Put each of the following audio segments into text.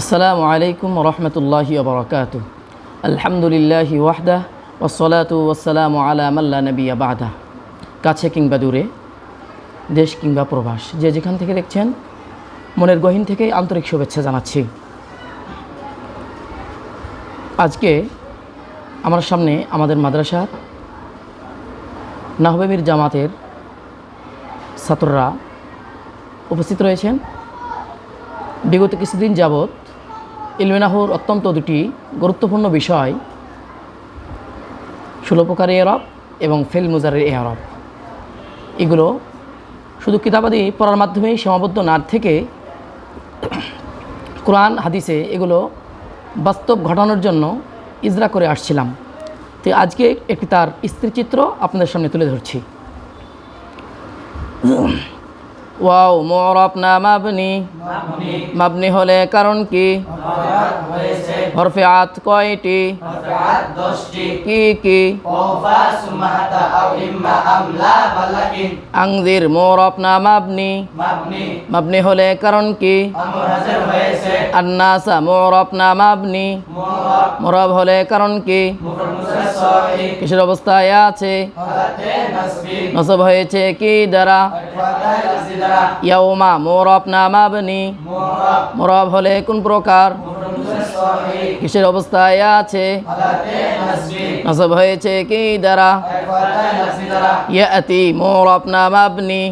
আসসালামু আলাইকুম রহমতুল্লাহি ওবরাকাতু। আলহামদুলিল্লাহি ওয়াহদাহ ওয়াসসালাতু ওয়াসসালামু আলা মান লা নাবিয়্যা বা'দাহ। কাছে কিংবা দূরে, দেশ কিংবা প্রবাস, যে যেখান থেকে দেখছেন, মনের গহীন থেকে আন্তরিক শুভেচ্ছা জানাচ্ছি। আজকে আমার সামনে আমাদের মাদ্রাসার নাহবে জামাতের ছাত্ররা উপস্থিত রয়েছেন। বিগত কিছুদিন যাবৎ ইলমে নাহর অত্যন্ত দুটি গুরুত্বপূর্ণ বিষয়, 16 প্রকারের এরব এবং ফেল মুজারের এরব, এগুলো শুধু কিতাবাদি পড়ার মাধ্যমেই সীমাবদ্ধ না থেকে কোরআন হাদিসে এগুলো বাস্তব ঘটানোর জন্য ইজরা করে আসছিলাম। তো আজকে একটি তার স্থিরচিত্র আপনাদের সামনে তুলে ধরছি। ওয়াও মু'রাব না মাবনি, মাবনি হলে কারণ কি? হরফে আত কয়টি? কি কি? আংজির মু'রাব না মাবনি, মাবনি হলে কারণ কি? আন্নাসা মু'রাব না মাবনি, মু'রাব হলে কারণ কি? কিসের অবস্থায় আছে? নসব হয়েছে কি দ্বারা? ইয়াউমা মু'রাব না মাবনি, মু'রাব হলে কোন প্রকার? কিসের অবস্থায় আছে? নসব হয়েছে কি দ্বারা? ইয়াতি মু'রাব না মাবনি,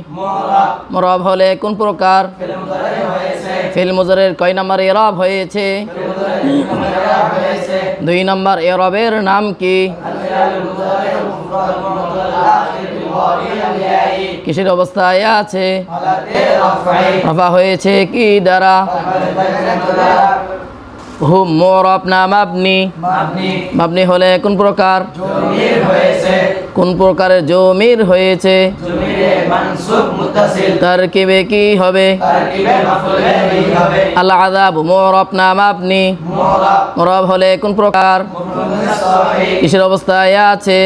মু'রাব হলে কোন প্রকার? ফিল মুজারের কয় নম্বর এরব হয়েছে? 2 নম্বর এরবের নাম কি? কিসের অবস্থায় আছে? রফা হয়েছে কি দ্বারা? হুম মু'রাব না মাবনি, মাবনি হলে কোন প্রকার? কোন প্রকারের জমির হয়েছে? তারকিবে কি হবে? আল আযাব মু'রাব না মাবনি, মু'রাব হলে কোন প্রকার? কিসের অবস্থায় আছে?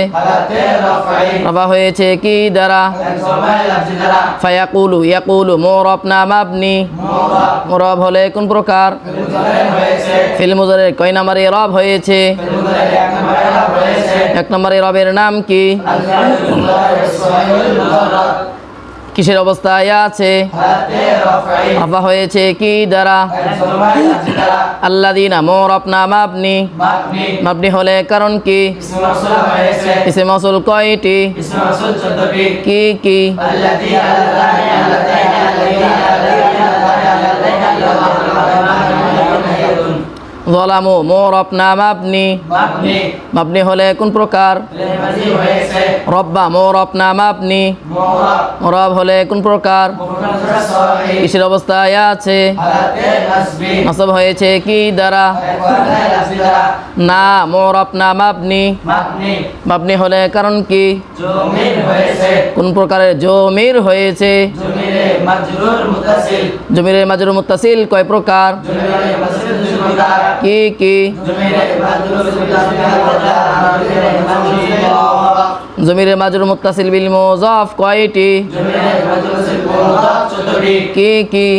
রফা হয়েছে কি দ্বারা? ফায়াকুলু ইয়াকুলু মু'রাব না মাবনি, মু'রাব হলে কোন প্রকার? ফিল মুজারের কয় নম্বর এরব হয়েছে? 1 নম্বর এরবের নাম কি? কিসের অবস্থায় আছে? রফা হয়েছে কি দ্বারা? আল্লাযীনা মু'রাব না মাবনি, মাবনি হলে কারণ কি? ইসমে মাউসুল কয়টি? কি কি? যালামু মু'রাব না মাবনি, মাবনি হলে কোন প্রকার? রব্বা মু'রাব না মাবনি, মু'রাব হলে কোন প্রকার? কিসের অবস্থায় আছে? নসব হয়েছে কি দ্বারা? না মু'রাব না মাবনি, মাবনি হলে কারণ কি? কোন প্রকারের জমির হয়েছে? জমিরের মাজরুর মুত্তাসিল কয় প্রকার? কি কি? জমিরের মাজরুর মুত্তাসিল বিল মুযাফ কয়টি? কি কি?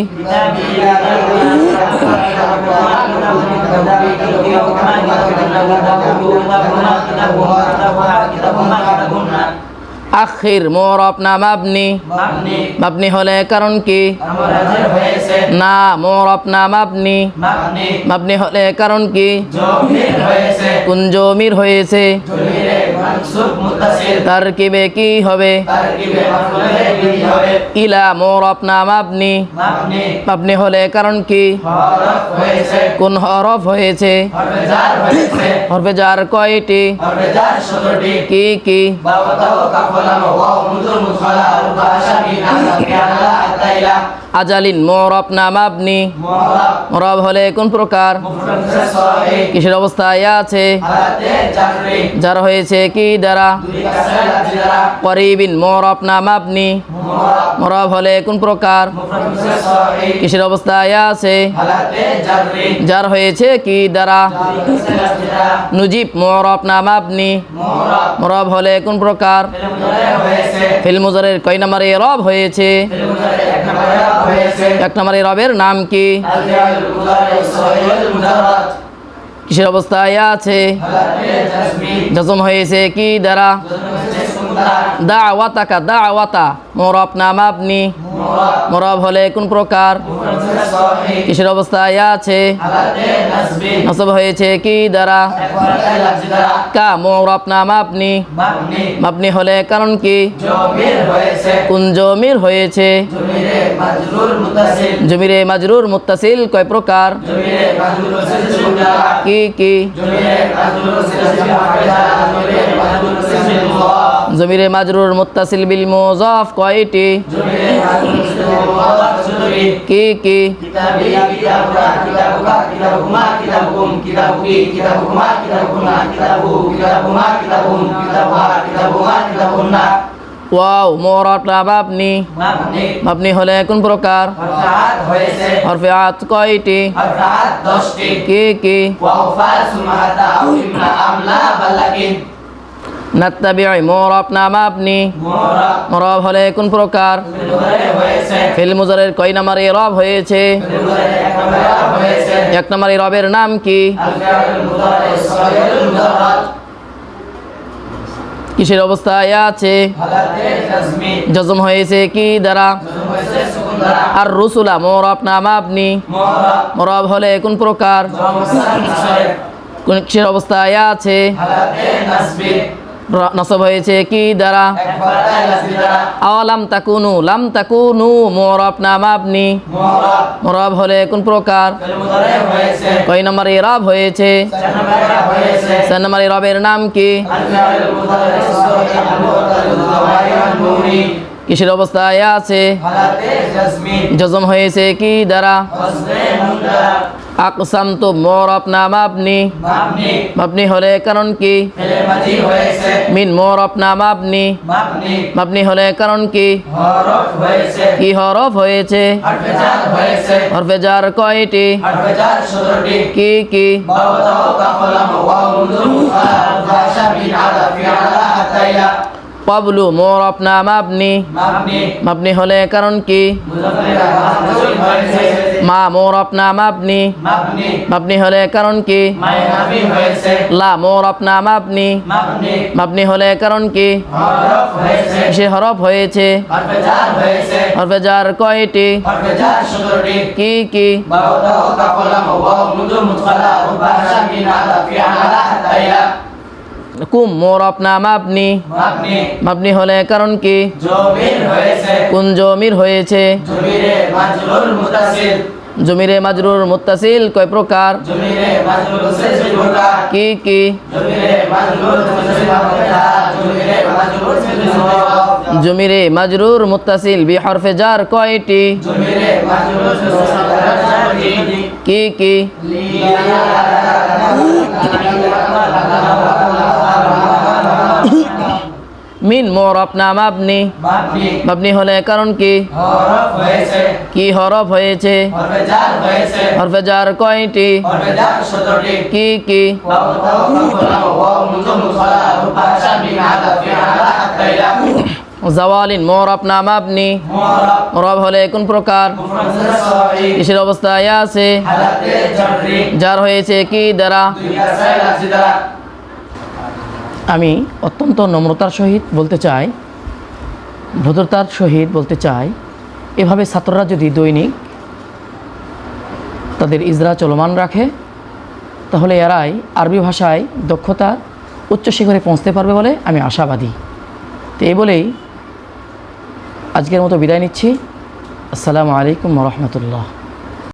আখির মু'রাব না মাবনি, মাবনি হলে কারণ কি? না মু'রাব না মাবনি, মাবনি হলে কারণ কি? কোন জমির হয়েছে? তারকিবে কি হবে? ইলা মু'রাব না মাবনি, মাবনি হলে কারণ কি? কোন হরফ হয়েছে? হরফে জার কয়টি? কি কি? আজালিন মু'রাব না মাবনি, মু'রাব হলে কোন প্রকার? কিসের অবস্থায় আছে? জার হয়েছে কি দ্বারা? করিবিন মু'রাব না মাবনি, মু'রাব হলে কোন প্রকার? কিসের অবস্থায় আছে? জার হয়েছে কি দ্বারা? নুজিব মু'রাব না মাবনি, মু'রাব হলে কোন প্রকার? ফিল মুজারের কয় নম্বর এরব হয়েছে? এক নম্বরে রবের নাম কি? মুজাররাদ কিসের অবস্থায় আছে? হালাতে তাসমিন জজম হয়েছে কি দ্বারা? দাওয়াতাকা দাওয়াতা মুরাব না মাবনি? মুরাব হলে কোন প্রকার? কিসের অবস্থায় আছে? হালাতে নাসবিন নসব হয়েছে কি দ্বারা? একবারে লাফজি দ্বারা কা মুরাব না মাবনি? মাবনি মাবনি হলে কারণ কি? জমির হয়েছে কোন জমির হয়েছে? জমিরে মাজরুর মুতাসিল জমিরে মাজরুর মুত্তাসিল কয় প্রকার? জমিরে মাজরুর মুতাসিল কি কি? জমিরে মাজরুর মুতাসিল ফায়দা জমিরে মাজরুর মুতাসিল মুদাফ জমিরে মাজরুর মুত্তাসিল বিল মুজাফ কয়টি? জমিরে মাজরুর মুতাসিল মুদাফ জমিরে কি কি? কিতাবি কিতাবুকা কিতাবুকা কিতাবুকুমা কিতাবুকুম কিতাবুকি কিতাবুকুমা কিতাবুকুনা কিতাবু কিতাবুমা কিতাবুম কিতাবুহা কিতাবুমা কিতাবুন্না ওয়াও মুরাব না মাবনি? মাবনি মাবনি হলে কোন প্রকার? হরফাত হয়েছে হরফে আত কয়টি? হরফাত 10টি কি কি? ওয়াফা সুমাতা আও ইমলা আমলা বালাকিন নাত্তাবিউ মুরাব না মাবনি? মুরা মুরাব হলে কোন প্রকার? মুজারে হয়েছে ফিল মুজারের কয় নাম্বার ইরাব হয়েছে? মুজারে একবারে হয়েছে এক নাম্বার ইরাবের নাম কি? আল ফাইল মুজারে সাগিরুল মুজাররাদ কিসের অবস্থায় আছে? হালাতে তাসমিন জজম হয়েছে কি দ্বারা? হয়েছে সুকুন দ্বারা আর রুসুলা মুরাব না মাবনি? মুরা মুরাব হলে কোন প্রকার? জমসান মুসারে কোন কিসের অবস্থায় আছে? হালাতে নাসবিন নসব হয়েছে কি দ্বারা? একবারে লাফজি দ্বারা আওয়ালাম তাকুনু মুরাব না মাবনি? মুরা মুরাব হলে কোন প্রকার? ফিল মুজারে হয়েছে কয় নাম্বার ইরাব হয়েছে? জানাবারা হয়েছে 4 নাম্বার ইরাবের নাম কি? আল ফাইল মুজারে সাগিরুল মুজাররাদ কিসের অবস্থায় আছে? হালাতে তাসমিন জজম হয়েছে কি দ্বারা? ওয়াজনে নুন দ্বারা আকসামতু মুরাব না মাবনি? মাবনি মাবনি হলে কারণ কি? ফিলে মাজি হয়েছে মিন মুরাব না মাবনি? মাবনি মাবনি হলে কারণ কি? হরফ হয়েছে কি হরফ হয়েছে? হরফে জার হয়েছে হরফে জার কয়টি? হরফে জার 17টি কি কি? বাও তাও কাফলাম ওয়াও মুনজুর মুখার ভাষা বিন আলা ফিআলা হাতাইয়া ক্বাবলু মুরাব না মাবনি? মাবনি মাবনি হলে কারণ কি? মুজাফফর মাহজুর হয়েছে মা মুরাব না মাবনি? মাবনি মাবনি হলে কারণ কি? মায়নাবি হয়েছে লা মুরাব না মাবনি? মাবনি মাবনি হলে কারণ কি? হরফ হয়েছে কিসের হরফ হয়েছে? হরফে জার হয়েছে হরফে জার কয়টি? হরফে জার 17টি কি কি? বাও তাও কাফলাম ওয়াও মুনজুর মুখালা ভাষা বিন আলা ফিআলা হাতাইয়া কুম মুরাব না মাবনি? মাবনি মাবনি হলে কারণ কি? জমির হয়েছে কোন জমির হয়েছে? জমিরে মাজরুর মুতাসিল জমিরে মাজরুর মুত্তাসিল কয় প্রকার? জমিরে মাজরুর মুতাসিল প্রকার কি কি? জমিরে মাজরুর মুতাসিল প্রকার জমিরে মাজরুর মুতাসিল প্রকার জমিরে মাজরুর মুত্তাসিল বি হরফে জার কয়টি? জমিরে মাজরুর মুতাসিল প্রকার কি কি? মিন মুরাব না মাবনি? মাবনি মাবনি হলে কারণ কি? হরফ হয়েছে কি হরফ হয়েছে? হরফে জার হয়েছে হরফে জার কয়টি? হরফে জার 17টি কি কি? বাও তাও কাফলাম ওয়াও মুনজুর মুখালা ভাষা বিন আলা ফিআলা হাতাইয়া জাওয়ালিন মুরাব না মাবনি? মুরা মুরাব হলে কোন প্রকার? মুফরাদ সাহি কিসের অবস্থায় আছে? হালাতে জাররি যার হয়েছে কি দ্বারা? দুই কাসাই লাফজি দ্বারা আমি অত্যন্ত নম্রতার সহিত বলতে চাই, ভদ্রতার সহিত বলতে চাই, এভাবে ছাত্ররা যদি দৈনিক তাদের ইজরা চলমান রাখে তাহলে এরাই আরবি ভাষায় দক্ষতা উচ্চ শিখরে পৌঁছতে পারবে বলে আমি আশাবাদী। তো এই বলেই আজকের মতো বিদায় নিচ্ছি। আসসালামু আলাইকুম ওয়া রাহমাতুল্লাহ।